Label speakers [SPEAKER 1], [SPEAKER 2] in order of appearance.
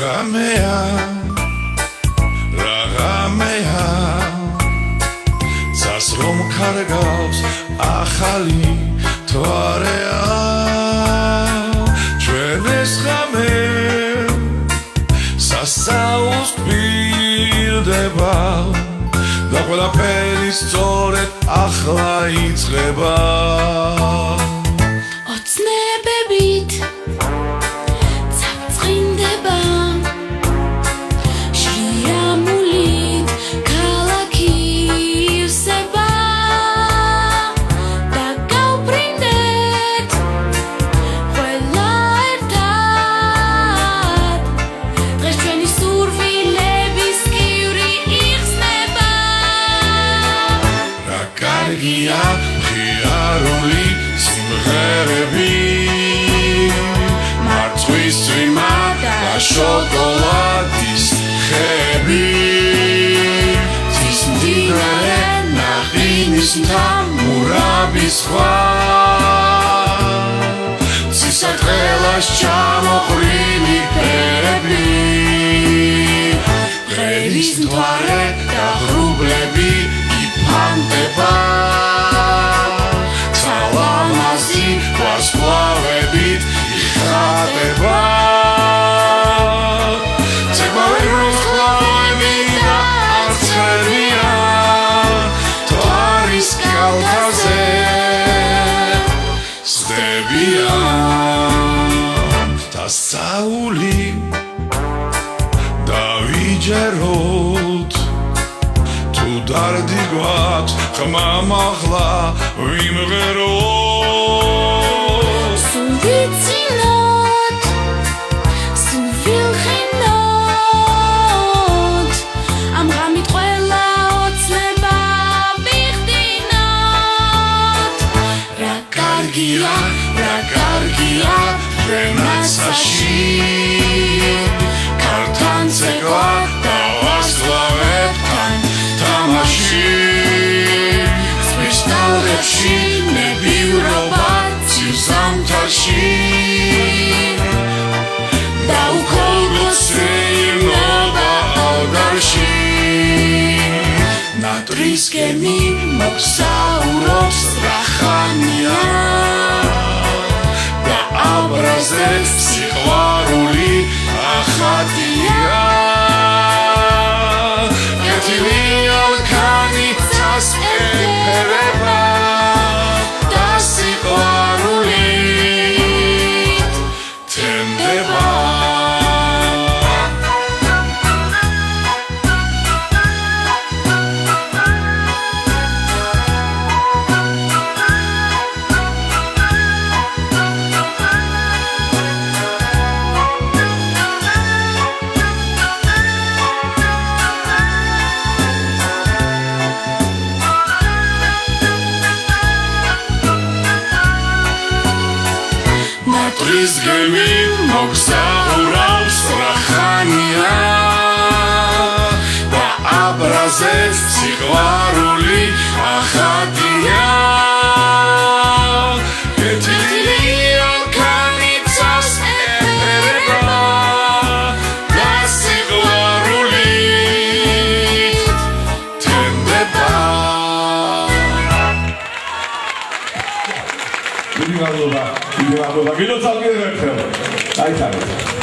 [SPEAKER 1] Raghamea Zasrom kargavs Achali Toarea Chvenes Chamem Sasaus Bildeba Da ყველაფერი სწორედ ახლა იწყება
[SPEAKER 2] ოცნებებით წავწყინდება შიამულით ქალაქი ივსება და გავბრინდეთ ყველა ერთად დღეს ჩვენი სურვილების კივრი იხსნება
[SPEAKER 1] რა კარგია ღიარული სიმღერები მარცხვის წვიმა და შოკოლადის ხეები თის მდინარე ნახინის მთა მურაბის ზღვა ცისარტყელას ჩამოყრილი ფერები ღერის მთვარე და ღრუბლები იფანტება ცალამაზი ვარსკვლავებით იხატება ცეკვავენ ვარსკვლავები და არცხვევია თუ არის კალთაზე სდებია დასწაული დავიჯეროთ თუ დარდი გვაქვს ხმა მაღლა ვიმღეროთ
[SPEAKER 2] სულ ვიცინოთ სულ ვილხინოთ ამ ღამით ყველა ოცნება ვიხდინოთ რა კარგია ჩვენაცაში
[SPEAKER 1] ქართან ცეკვა და ვარსკვლავებთან თამაში ზღვის ტალღებში ნებივრობა ცივ ზამთარში და უქოლგოს სეირნობა ალგარში ნატრის გემი მოგზაურობს რა ხანია და აბრაზებს სიყვარული ახატია კეთილია ლქანი ცას ეფერება და სიყვარულით თენდება ნატრის გემი მოგზაურობს რა ხანია და აბრაზებს სიყვარული ახატია კეთილია ლქანი ცას ეფერება და სიყვარულით თენდება
[SPEAKER 3] Viva Loba, Guido Salguero, ahí está.